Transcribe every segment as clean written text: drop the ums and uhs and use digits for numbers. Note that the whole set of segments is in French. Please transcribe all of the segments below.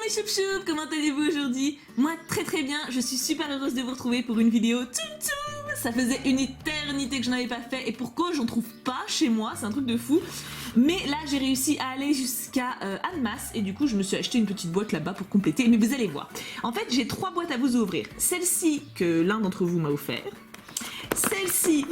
mes choup-choup, comment allez-vous aujourd'hui? Moi très très bien, je suis super heureuse de vous retrouver pour une vidéo Tsum Tsum. Ça faisait une éternité que je n'avais pas fait et pour cause j'en trouve pas chez moi, c'est un truc de fou. Mais là j'ai réussi à aller jusqu'à Annemasse et du coup je me suis acheté une petite boîte là-bas pour compléter, mais vous allez voir. En fait j'ai 3 boîtes à vous ouvrir, celle-ci que l'un d'entre vous m'a offert, celle-ci,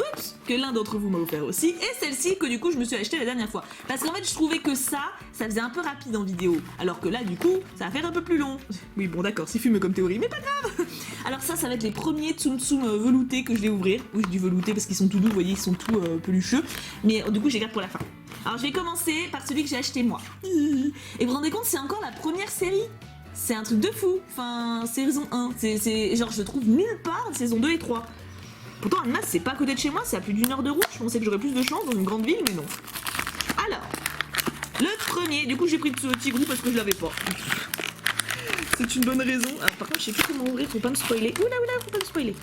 que l'un d'entre vous m'a offert aussi, et celle-ci que du coup je me suis acheté la dernière fois. Parce qu'en fait je trouvais que ça faisait un peu rapide en vidéo, alors que là du coup ça va faire un peu plus long. Oui bon d'accord, c'est fumeux comme théorie, mais pas grave. Alors ça va être les premiers Tsum Tsum veloutés que je vais ouvrir. Oui je dis veloutés parce qu'ils sont tout doux, vous voyez ils sont tout pelucheux, mais du coup je les garde pour la fin. Alors je vais commencer par celui que j'ai acheté moi. Et vous vous rendez compte, c'est encore la première série. C'est un truc de fou, enfin saison 1, c'est genre je le trouve nulle part, saison 2 et 3. Pourtant Annemasse c'est pas à côté de chez moi, c'est à plus d'1 heure de route, je pensais que j'aurais plus de chance dans une grande ville, mais non. Alors, le premier, du coup j'ai pris de ce petit groupe parce que je l'avais pas. C'est une bonne raison. Alors par contre je sais plus comment ouvrir, faut pas me spoiler. Oula, faut pas me spoiler.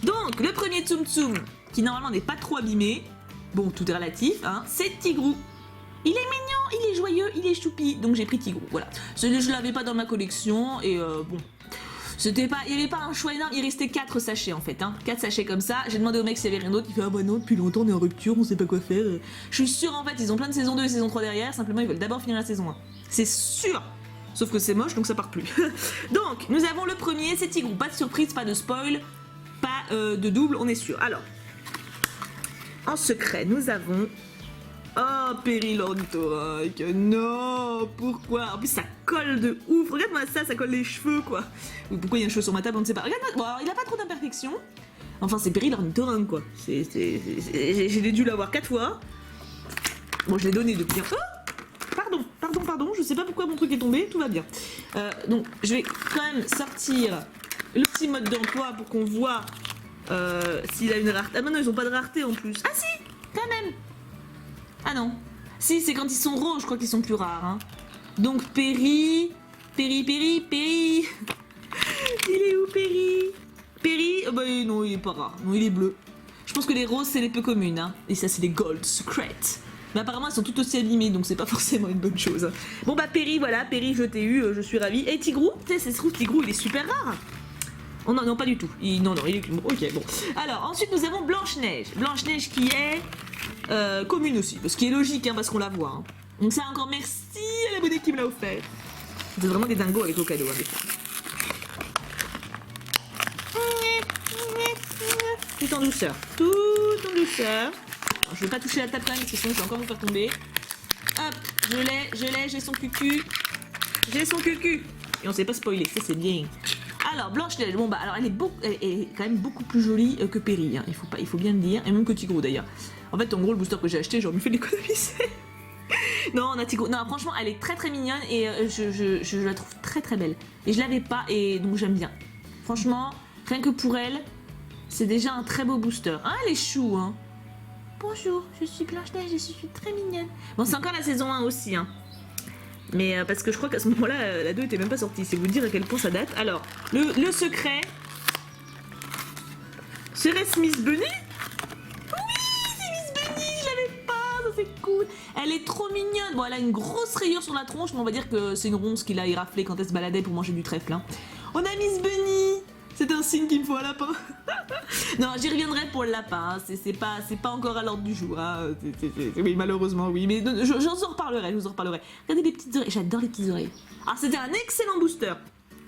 Donc, le premier Tsum Tsum, qui normalement n'est pas trop abîmé, bon tout est relatif, hein, c'est Tigrou. Il est mignon, il est joyeux, il est choupi, donc j'ai pris Tigrou, voilà. Je l'avais pas dans ma collection, et bon... C'était pas, il n'y avait pas un choix énorme, il restait 4 sachets en fait, hein. 4 sachets comme ça. J'ai demandé au mec s'il y avait rien d'autre, il fait ah bah non, depuis longtemps on est en rupture, on sait pas quoi faire. Je suis sûre en fait, ils ont plein de saison 2 et saison 3 derrière, simplement ils veulent d'abord finir la saison 1. C'est sûr. Sauf que c'est moche donc ça part plus. Donc, nous avons le premier, c'est Tigrou. Pas de surprise, pas de spoil, pas de double, on est sûr. Alors, en secret, nous avons... Oh, Péril ornithorynque, non, pourquoi? En plus ça colle de ouf, regarde-moi ça colle les cheveux quoi. Ou pourquoi il y a un cheveu sur ma table, on ne sait pas. Regarde-moi, bon alors, il a pas trop d'imperfections. Enfin c'est Péril ornithorynque quoi. J'ai dû l'avoir 4 fois. Bon je l'ai donné depuis. Oh pardon, je sais pas pourquoi mon truc est tombé, tout va bien. Donc je vais quand même sortir le petit mode d'emploi pour qu'on voit s'il a une rareté. Ah non, ils ont pas de rareté en plus. Ah si, quand même. Ah non. Si, c'est quand ils sont roses, je crois qu'ils sont plus rares. Hein. Donc Péri... Il est où Péri? Péri, bah non, il est pas rare. Non, il est bleu. Je pense que les roses, c'est les peu communes. Hein. Et ça, c'est les gold secret. Mais apparemment, elles sont toutes aussi abîmées, donc c'est pas forcément une bonne chose. Bon bah Péri, voilà, Péri, je t'ai eu, je suis ravie. Et Tigrou, tu sais, ça se trouve, Tigrou, il est super rare. Oh non, non, pas du tout. Non, il est... Ok, bon. Alors, ensuite, nous avons Blanche-Neige. Blanche-Neige qui est... commune aussi, ce qui est logique hein, parce qu'on la voit. Hein. Donc ça encore merci à l'abonné qui me l'a offert. Vous êtes vraiment des dingos avec vos cadeaux. Hein, des fois. Tout en douceur. Tout en douceur. Alors, je vais pas toucher la table quand même parce que sinon je vais encore vous faire tomber. Hop, je l'ai, j'ai son cucu. J'ai son cucu. Et on s'est pas spoilé, ça c'est bien. Alors Blanche-Neige, bon bah alors elle est quand même beaucoup plus jolie que Péri, hein. Il faut bien le dire, et même que Tigrou d'ailleurs. En fait en gros le booster que j'ai acheté j'aurais mieux fait de l'économiser. Non on a Tigrou, non franchement elle est très très mignonne et je la trouve très très belle. Et je l'avais pas et donc j'aime bien. Franchement, rien que pour elle, c'est déjà un très beau booster. Hein elle est chou hein. Bonjour, je suis Blanche-Neige et je suis très mignonne. Bon c'est encore la saison 1 aussi hein. Mais parce que je crois qu'à ce moment-là, la 2 était même pas sortie. C'est vous dire à quel point ça date. Alors, le secret... Serait-ce Miss Bunny? Oui, c'est Miss Bunny, je l'avais pas, ça c'est cool. Elle est trop mignonne. Bon, elle a une grosse rayure sur la tronche, mais on va dire que c'est une ronce qu'il a éraflée quand elle se baladait pour manger du trèfle. Hein. On a Miss Bunny. C'est un signe qu'il me faut un lapin. Non, j'y reviendrai pour le lapin. Hein. C'est pas encore à l'ordre du jour. Hein. Oui, malheureusement, oui. Mais je vous en reparlerai, Regardez les petites oreilles. J'adore les petites oreilles. Alors, c'était un excellent booster.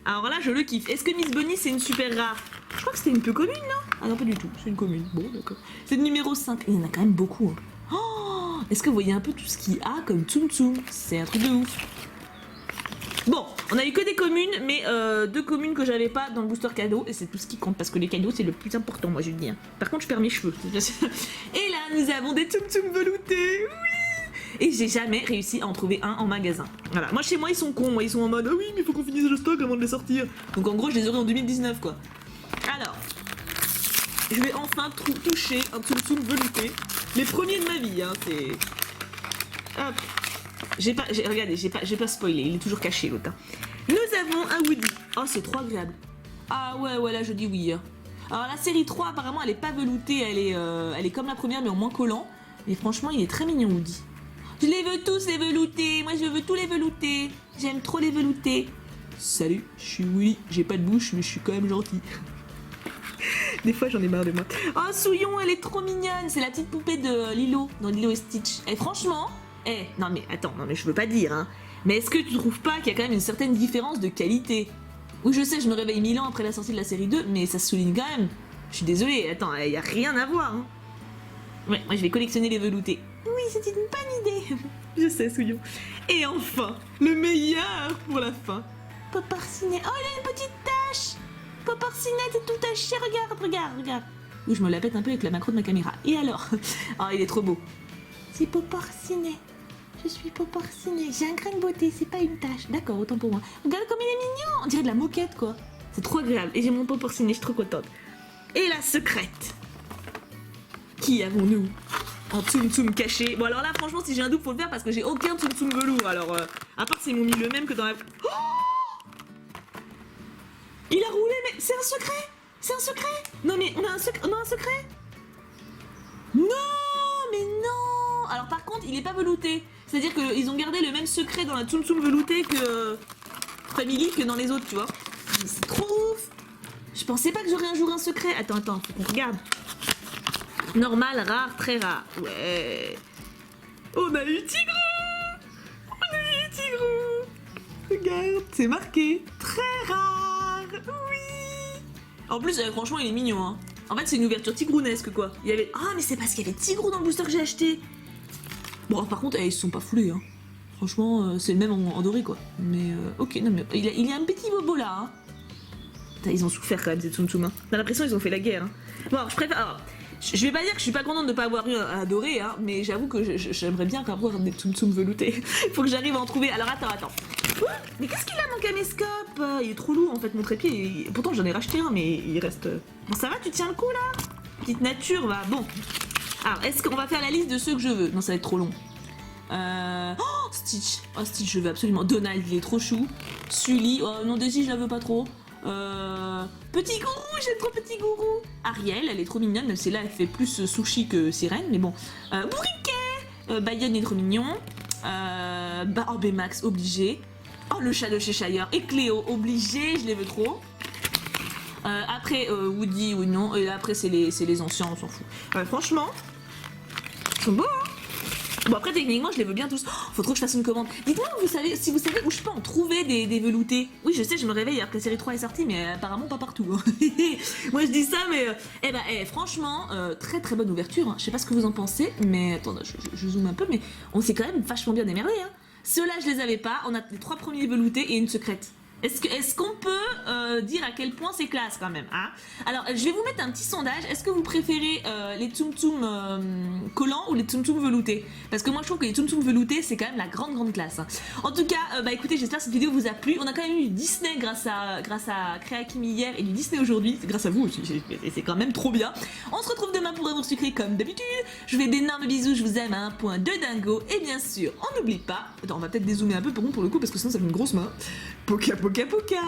Alors là, je le kiffe. Est-ce que Miss Bunny, c'est une super rare? Je crois que c'était une peu commune, non? Ah non, pas du tout. C'est une commune. Bon, d'accord. C'est le numéro 5. Il y en a quand même beaucoup. Hein. Oh, est-ce que vous voyez un peu tout ce qu'il y a comme Tsum Tsum? C'est un truc de ouf. Bon, on a eu que des communes, mais 2 communes que j'avais pas dans le booster cadeau, et c'est tout ce qui compte, parce que les cadeaux c'est le plus important, moi je dis. Hein. Par contre, je perds mes cheveux. Et là, nous avons des Tsum Tsum veloutés, oui. Et j'ai jamais réussi à en trouver un en magasin. Voilà, moi chez moi ils sont cons, moi ils sont en mode, ah oui, mais il faut qu'on finisse le stock avant de les sortir. Donc en gros, je les aurai en 2019, quoi. Alors, je vais enfin toucher un Tsum Tsum velouté. Les premiers de ma vie, hein, c'est... Hop. Regardez, j'ai pas spoilé, il est toujours caché l'autre. Hein. Nous avons un Woody. Oh, c'est trop agréable. Ah ouais, là je dis oui. Hein. Alors la série 3, apparemment, elle est pas veloutée, elle est comme la première, mais en moins collant. Et franchement, il est très mignon, Woody. Je les veux tous les veloutés. Moi je veux tous les veloutés. J'aime trop les veloutés. Salut, je suis Willy. J'ai pas de bouche mais je suis quand même gentil. Des fois j'en ai marre de moi. Oh Souillon, elle est trop mignonne. C'est la petite poupée de Lilo dans Lilo et Stitch. Et franchement, non mais attends, non mais je veux pas dire hein. Mais est-ce que tu trouves pas qu'il y a quand même une certaine différence de qualité? Oui je sais, je me réveille 1000 ans après la sortie de la série 2, mais ça se souligne quand même. Je suis désolée, attends, y a rien à voir hein. Ouais, moi je vais collectionner les veloutés. Oui, c'est une bonne idée. Je sais, Souillon. Et enfin, le meilleur pour la fin. Poporcinet. Oh, il a une petite tache. Poporcinet est tout taché. Regarde. Oui, je me la pète un peu avec la macro de ma caméra. Et alors? Oh, il est trop beau. C'est Poporcinet. Je suis Poporcinet. J'ai un grain de beauté, c'est pas une tache. D'accord, autant pour moi. Regarde comme il est mignon. On dirait de la moquette, quoi. C'est trop agréable. Et j'ai mon Poporcinet, je suis trop contente. Et la secrète. Qui avons-nous? Un Tsum Tsum caché. Bon alors là franchement si j'ai un double faut le faire parce que j'ai aucun Tsum Tsum velours. Alors à part s'ils m'ont mis le même que dans la... Oh, il a roulé mais c'est un secret. C'est un secret. Non mais on a un secret. Non mais non. Alors par contre il est pas velouté. C'est-à-dire qu'ils ont gardé le même secret dans la Tsum Tsum velouté que... Family que dans les autres tu vois. C'est trop ouf. Je pensais pas que j'aurais un jour un secret. Attends, faut qu'on regarde. Normal, rare, très rare. Ouais. On a eu Tigrou. Regarde, c'est marqué. Très rare. Oui. En plus, franchement, il est mignon. Hein. En fait, c'est une ouverture tigrounesque, quoi. Il y avait... Ah, mais c'est parce qu'il y avait Tigrou dans le booster que j'ai acheté. Bon, par contre, ils se sont pas foulés. Hein. Franchement, c'est le même en doré, quoi. Mais, ok, non, mais il y a un petit bobo là. Hein. Putain, ils ont souffert quand même, ces Tsum Tsum. Hein. On a l'impression qu'ils ont fait la guerre. Hein. Bon, alors, je préfère... Alors, je vais pas dire que je suis pas contente de pas avoir eu un doré, hein, mais j'avoue que j'aimerais bien avoir des Tsum Tsum veloutés. Faut que j'arrive à en trouver. Alors attends. Mais qu'est-ce qu'il a mon caméscope? Il est trop lourd en fait mon trépied. Pourtant j'en ai racheté un, mais il reste... Bon ça va, tu tiens le coup là? Petite nature, va. Bon. Alors, est-ce qu'on va faire la liste de ceux que je veux? Non, ça va être trop long. Oh, Stitch. Oh, Stitch, je veux absolument. Donald, il est trop chou. Sully. Oh, non, Daisy, je la veux pas trop. Petit gourou, j'aime trop Petit gourou. Ariel, elle est trop mignonne, même si là elle fait plus sushi que sirène, mais bon. Bourriquet. Bayonne est trop mignon. Oh, Baymax, obligé. Oh, le chat de Cheshire et Cléo, obligé, je les veux trop. Après, Woody ou non, et après c'est les anciens, on s'en fout. Franchement, ils sont beaux, hein. Bon après techniquement je les veux bien tous. Oh, faut trop que je fasse une commande. Dites-moi si vous savez où je peux en trouver des veloutés. Oui je sais, je me réveille après que la série 3 est sortie, mais apparemment pas partout. Hein. Moi je dis ça mais franchement très très bonne ouverture. Hein. Je sais pas ce que vous en pensez, mais attends je zoome un peu, mais on s'est quand même vachement bien démerdé. Hein. Ceux-là je les avais pas. On a les 3 premiers veloutés et une secrète. Est-ce qu'on peut dire à quel point c'est classe quand même, hein? Alors je vais vous mettre un petit sondage. Est-ce que vous préférez les Tsum Tsum collants ou les Tsum Tsum veloutés? Parce que moi je trouve que les Tsum Tsum veloutés c'est quand même la grande classe. Hein. En tout cas, écoutez, j'espère que cette vidéo vous a plu. On a quand même eu du Disney grâce à Créakimi hier et du Disney aujourd'hui. C'est grâce à vous aussi, c'est quand même trop bien. On se retrouve demain pour un amour sucré comme d'habitude. Je vous fais d'énormes bisous, je vous aime à un point de dingo. Et bien sûr, on n'oublie pas. Attends, on va peut-être dézoomer un peu pour le coup parce que sinon ça fait une grosse main. Poka Poka Poka.